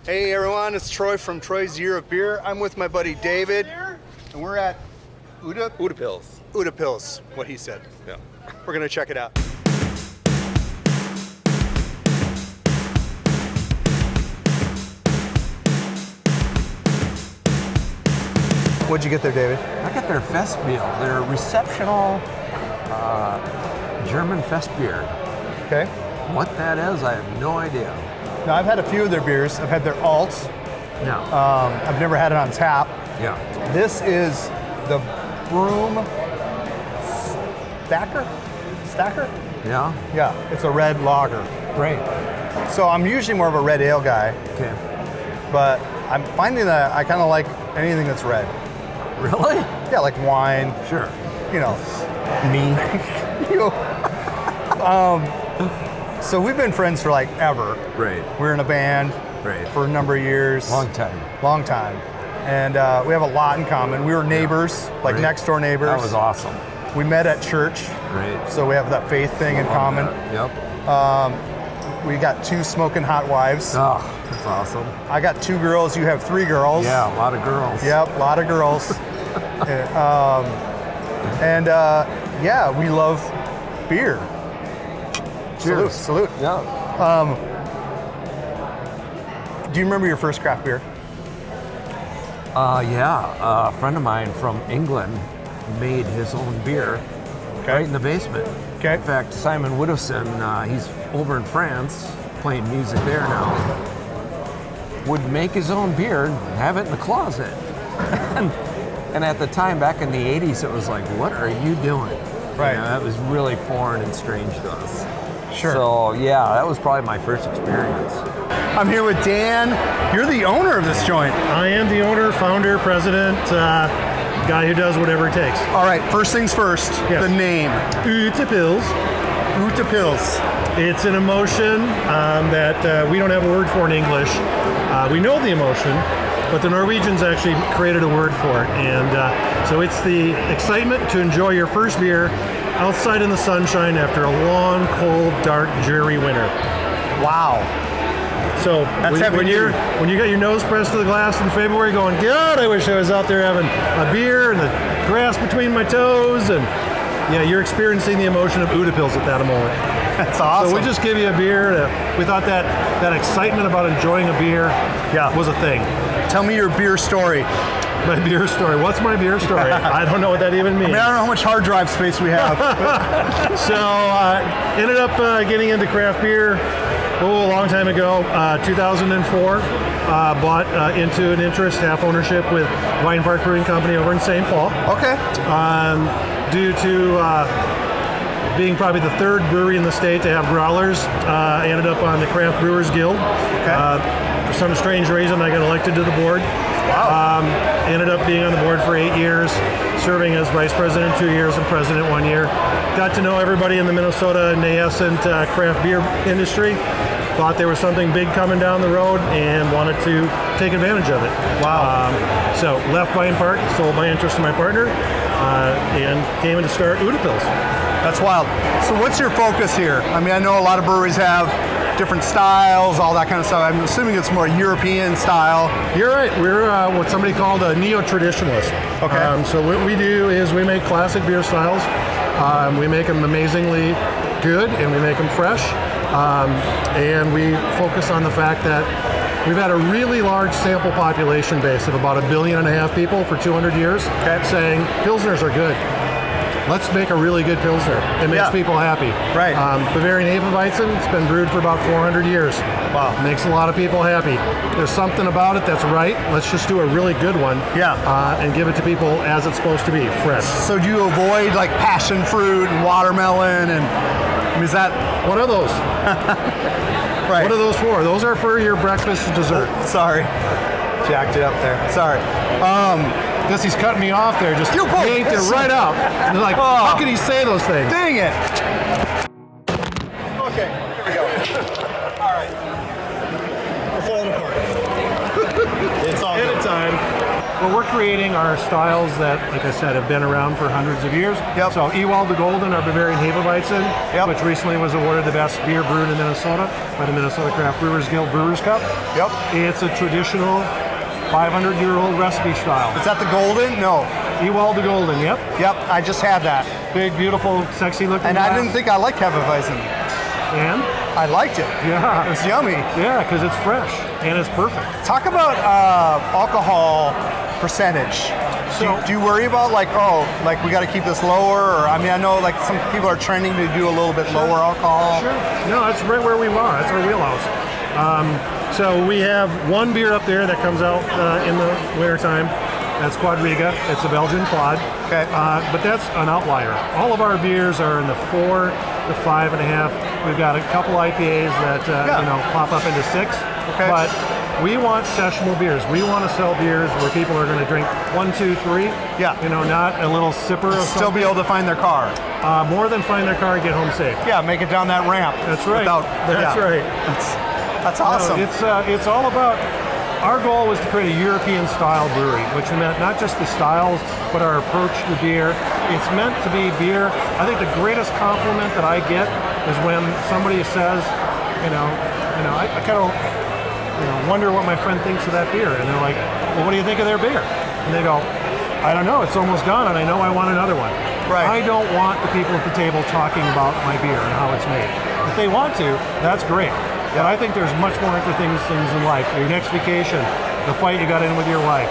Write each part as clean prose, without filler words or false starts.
Hey everyone, it's Troy from Troy's Year of Beer. I'm with my buddy David, and we're at Utepils. Utepils, what he said. Yeah. We're gonna check it out. What'd you get there, David? I got their Fest meal. Their receptional German Fest beer. Okay. What that is, I have no idea. Now I've had a few of their beers. I've had their alts. No. I've never had it on tap. Yeah. This is the Broom Stacker? Yeah. Yeah, it's a red lager. Great. So I'm usually more of a red ale guy, Okay. but I'm finding that I kind of like anything that's red. Really? Yeah, like wine, Sure. you know. Me. So we've been friends for like ever. Right. We're in a band Right. for a number of years. Long time. Long time. And we have a lot in common. We were neighbors, like Right. next door neighbors. That was awesome. We met at church, Right. so we have that faith thing in common. Yep. We got 2 smoking hot wives. Oh, that's awesome. I got 2 girls, you have 3 girls. Yeah, a lot of girls. Yep, a lot of girls. Yeah, we love beer. Cheers. Salute. Yeah. Do you remember your first craft beer? Yeah. A friend of mine from England made his own beer right in the basement. Okay. In fact, Simon Widdowson, he's over in France playing music there now, would make his own beer and have it in the closet. and at the time, back in the 80s, it was like, what are you doing? Right. You know, that was really foreign and strange to us. Sure. So, yeah, that was probably my first experience. I'm here with Dan. You're the owner of this joint. I am the owner, founder, president, guy who does whatever it takes. All right, first things first, Yes. the name. Utepils. Utepils. It's an emotion that we don't have a word for in English. We know the emotion, but the Norwegians actually created a word for it. And so it's the excitement to enjoy your first beer outside in the sunshine after a long, cold, dark, dreary winter. Wow. So heavy when you got your nose pressed to the glass in February going, God, I wish I was out there having a beer and the grass between my toes, and yeah, you're experiencing the emotion of Utepils at that moment. That's awesome. So we just give you a beer. We thought that excitement about enjoying a beer was a thing. Tell me your beer story. My beer story. What's my beer story? I don't know what that even means. I mean, I don't know how much hard drive space we have. So ended up getting into craft beer a long time ago, 2004. Bought into an interest, half ownership with Wine Park Brewing Company over in St. Paul. Okay. Due to being probably the 3rd brewery in the state to have growlers, I ended up on the Craft Brewers Guild. For some strange reason, I got elected to the board. Wow. Ended up being on the board for 8 years, serving as vice president 2 years and president 1 year. Got to know everybody in the Minnesota nascent craft beer industry. Thought there was something big coming down the road and wanted to take advantage of it. Wow. So left Vine Park, sold my interest to my partner, and came in to start Utepils. That's wild. So what's your focus here? I mean, I know a lot of breweries have different styles, all that kind of stuff. I'm assuming it's more European style. You're right. We're what somebody called a neo-traditionalist. Okay. So what we do is we make classic beer styles. We make them amazingly good, and we make them fresh. And we focus on the fact that we've had a really large sample population base of about 1.5 billion people for 200 years saying Pilsners are good. Let's make a really good Pilsner. It makes people happy. Right. Bavarian Hefeweizen, it's been brewed for about 400 years. Wow. Makes a lot of people happy. There's something about it that's right. Let's just do a really good one. Yeah. And give it to people as it's supposed to be, fresh. So do you avoid like passion fruit and watermelon and is that? What are those? Right. What are those for? Those are for your breakfast and dessert. Sorry. Jacked it up there. Sorry. Guess he's cutting me off there, just yanked it right out. And they're like, how can he say those things? Dang it. Okay, here we go. All right. We're falling apart. It's all At a time. But we're creating our styles that, like I said, have been around for hundreds of years. Yep. So Ewald the Golden, our Bavarian Hefeweizen, Yep. which recently was awarded the best beer brewed in Minnesota by the Minnesota Craft Brewers Guild Brewers Cup. Yep. It's a traditional 500-year-old recipe style. Is that the golden? No. Ewald the Golden, yep. Yep, I just had that. Big, beautiful, sexy looking And glass. I didn't think I liked Hefeweizen. And? I liked it. Yeah. It's yummy. Yeah, because it's fresh and it's perfect. Talk about alcohol percentage. Do you worry about like we got to keep this lower? Or I mean, I know like some people are trending to do a little bit lower alcohol. Sure. No, that's right where we are. That's our wheelhouse. So we have one beer up there that comes out in the wintertime. That's Quadriga. It's a Belgian quad. Okay. But that's an outlier. All of our beers are in the 4 to 5.5. We've got a couple IPAs that pop up into 6. Okay. But we want sessionable beers. We want to sell beers where people are going to drink 1, 2, 3. Yeah. Not a little sipper of Still be able to find their car. more than find their car and get home safe. Yeah, make it down that ramp. That's right. That's right. That's awesome. It's all about. Our goal was to create a European style brewery, which meant not just the styles, but our approach to beer. It's meant to be beer. I think the greatest compliment that I get is when somebody says, I kind of wonder what my friend thinks of that beer, and they're like, well, what do you think of their beer? And they go, I don't know, it's almost gone, and I know I want another one. Right. I don't want the people at the table talking about my beer and how it's made. If they want to, that's great. But I think there's much more interesting things in life. Your next vacation, the fight you got in with your wife,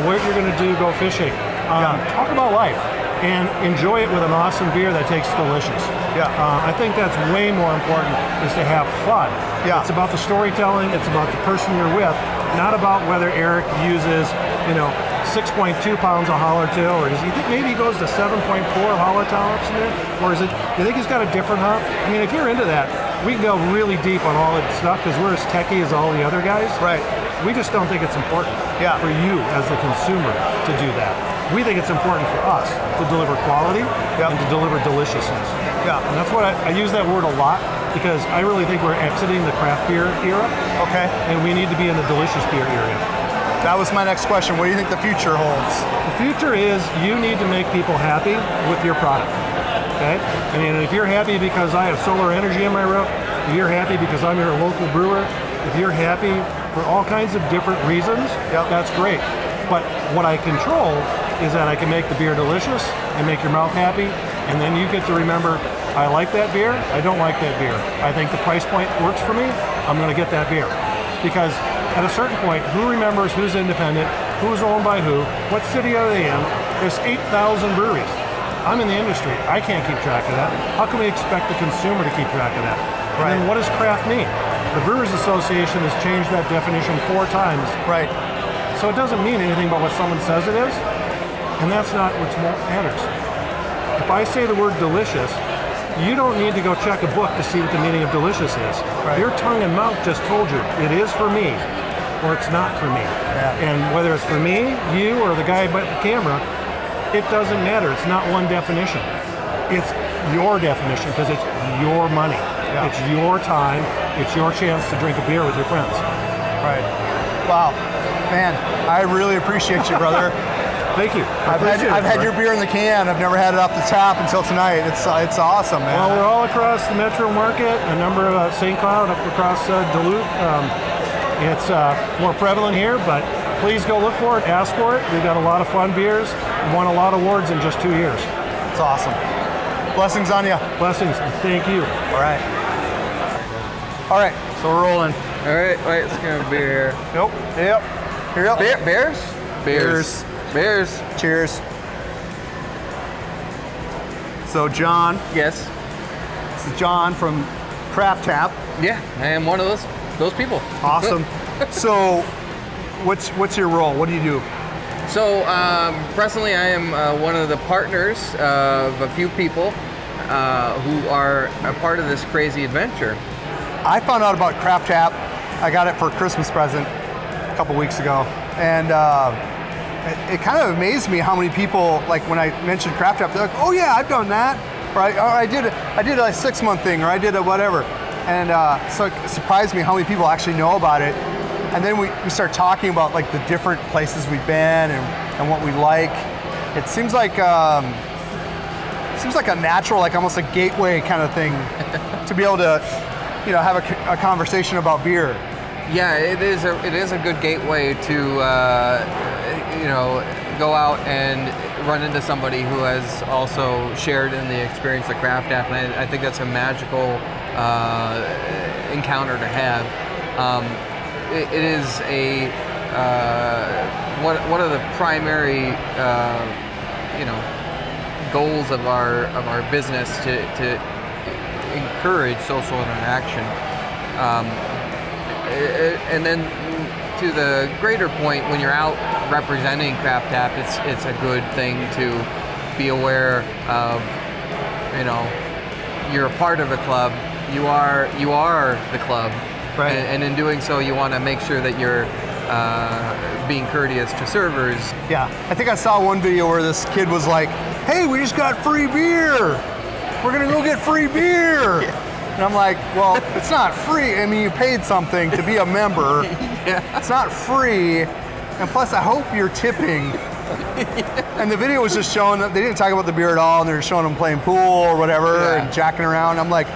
what you're going to do, go fishing. Talk about life and enjoy it with an awesome beer that tastes delicious. Yeah. I think that's way more important, is to have fun. Yeah. It's about the storytelling. It's about the person you're with, not about whether Eric uses, 6.2 pounds of Hallertau, or does he think maybe he goes to 7.4 Hallertau hops in there? Or is it, you think he's got a different hop? I mean, if you're into that, we can go really deep on all that stuff because we're as techie as all the other guys. Right. We just don't think it's important for you as the consumer to do that. We think it's important for us to deliver quality and to deliver deliciousness. Yeah. And that's what I use that word a lot because I really think we're exiting the craft beer era. Okay. And we need to be in the delicious beer area. That was my next question. What do you think the future holds? The future is you need to make people happy with your product. Okay? I mean, if you're happy because I have solar energy on my roof, if you're happy because I'm your local brewer, if you're happy for all kinds of different reasons, that's great. But what I control is that I can make the beer delicious and make your mouth happy, and then you get to remember, I like that beer, I don't like that beer. I think the price point works for me, I'm going to get that beer. Because at a certain point, who remembers who's independent, who's owned by who, what city are they in? There's 8,000 breweries. I'm in the industry. I can't keep track of that. How can we expect the consumer to keep track of that? Right. And then what does craft mean? The Brewers Association has changed that definition 4 times. Right. So it doesn't mean anything but what someone says it is, and that's not what matters. If I say the word delicious, you don't need to go check a book to see what the meaning of delicious is. Right. Your tongue and mouth just told you it is for me, or it's not for me. Yeah. And whether it's for me, you, or the guy by the camera, it doesn't matter. It's not one definition. It's your definition because it's your money. Yeah. It's your time. It's your chance to drink a beer with your friends. Right. Wow. Man, I really appreciate you, brother. Thank you. I've had your beer in the can. I've never had it off the tap until tonight. It's awesome, man. Well, we're all across the metro market, a number of St. Cloud, up across Duluth. It's more prevalent here, but please go look for it, ask for it. We've got a lot of fun beers. We won a lot of awards in just 2 years. It's awesome. Blessings on you. Blessings, and thank you. All right. All right, so we're rolling. All right, wait, let's get a beer. Nope. Yep. Here up. Bears? Beers. Bears. Cheers. So John, Yes. this is John from Craft Tap. Yeah, I am one of those people. Awesome. So, what's your role? What do you do? So presently, I am one of the partners of a few people who are a part of this crazy adventure. I found out about Craft Tap. I got it for a Christmas present a couple weeks ago, and it kind of amazed me how many people, like when I mentioned Craft Tap, they're like, "Oh yeah, I've done that," or I did a 6-month thing, or I did a whatever, and so it surprised me how many people actually know about it. And then we start talking about like the different places we've been and what we like. It seems like a natural, like almost a gateway kind of thing to be able to, have a conversation about beer. Yeah, it is a good gateway to go out and run into somebody who has also shared in the experience of Craft App, and I think that's a magical encounter to have. It is one of the primary goals of our business to encourage social interaction. And then to the greater point, when you're out representing Craft Tap, it's a good thing to be aware of. You're a part of a club. You are the club, right? And in doing so, you want to make sure that you're being courteous to servers. Yeah, I think I saw one video where this kid was like, "Hey, we just got free beer. We're gonna go get free beer." Yeah. And I'm like, well, it's not free. I mean, you paid something to be a member. Yeah. It's not free. And plus, I hope you're tipping. Yeah. And the video was just showing them, they didn't talk about the beer at all, and they were showing them playing pool or whatever, and jacking around. I'm like,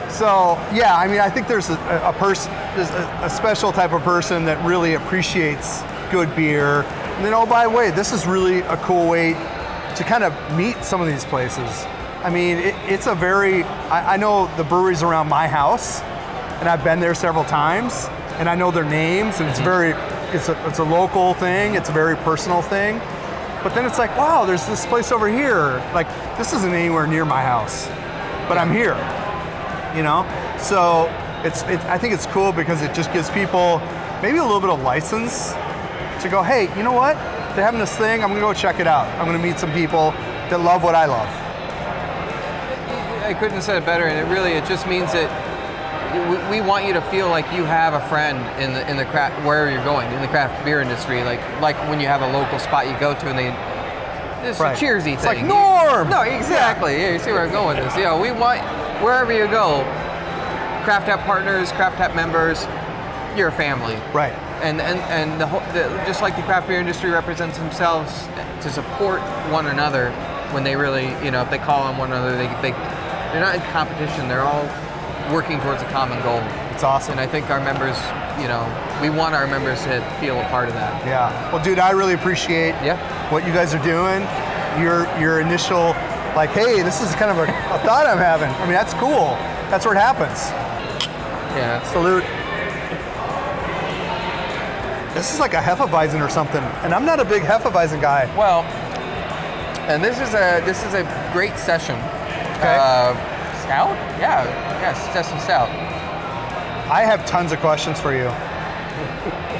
so, yeah, I mean, I think there's a special type of person that really appreciates good beer. And then, oh, by the way, this is really a cool way to kind of meet some of these places. I mean, it's a very, I know the breweries around my house, and I've been there several times, and I know their names, and it's a local thing, it's a very personal thing. But then it's like, wow, there's this place over here. Like, this isn't anywhere near my house, but I'm here, So I think it's cool because it just gives people maybe a little bit of license to go, hey, you know what? They're having this thing, I'm gonna go check it out. I'm gonna meet some people that love what I love. I couldn't have said it better, and it just means that we want you to feel like you have a friend in the craft, wherever you're going, in the craft beer industry, like when you have a local spot you go to and it's a cheersy it's thing. Like Norm! No, exactly. Yeah, you see where I'm going with this. We want, wherever you go, Craft Tap partners, Craft Tap members, you're a family. Right. And just like the craft beer industry represents themselves to support one another when they really, if they call on one another, they're not in competition. They're all working towards a common goal. It's awesome. And I think our members, we want our members to feel a part of that. Yeah. Well, dude, I really appreciate what you guys are doing. Your initial, like, hey, this is kind of a thought I'm having. I mean, that's cool. That's where it happens. Yeah. Salute. This is like a Hefeweizen or something, and I'm not a big Hefeweizen guy. Well, and this is a great session. Okay. Stout? Yeah, session stout. I have tons of questions for you,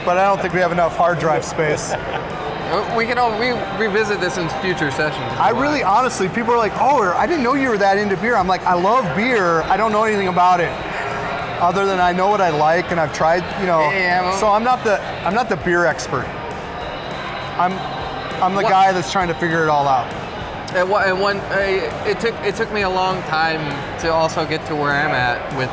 but I don't think we have enough hard drive space. We can revisit this in future sessions. I really, honestly, people are like, oh, I didn't know you were that into beer. I'm like, I love beer. I don't know anything about it, other than I know what I like and I've tried, Yeah, well, so I'm not the beer expert. I'm the guy that's trying to figure it all out. It took me a long time to also get to where I'm at with,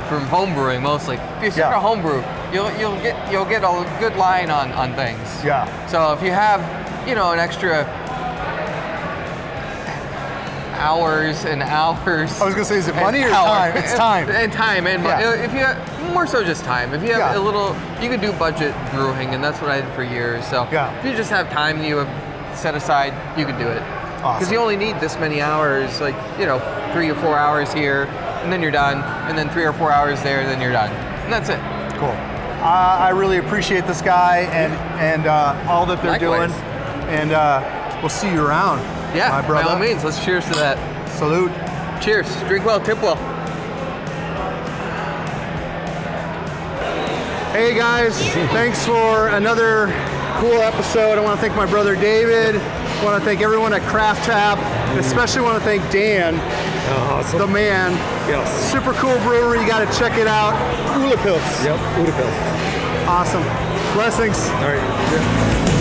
from home brewing mostly. If you start a home brew, you'll get a good line on things. Yeah. So if you have, an extra hours and hours. I was gonna say, is it money or time? It's time. And time, and if you more so just time. If you have a little, you can do budget brewing, and that's what I did for years. So if you just have time that you have set aside, you can do it. Because you only need this many hours, 3 or 4 hours here, and then you're done, and then 3 or 4 hours there, then you're done, and that's it. Cool. I really appreciate this guy and all that they're doing, and we'll see you around. Yeah, my brother. by all means, let's cheers to that. Salute. Cheers. Drink well, tip well. Hey guys, thanks for another cool episode. I want to thank my brother David. I want to thank everyone at Craft Tap. Especially want to thank Dan, Awesome. the man. Yes. Super cool brewery. You got to check it out. Utepils. Yep, Utepils. Awesome. Blessings. All right.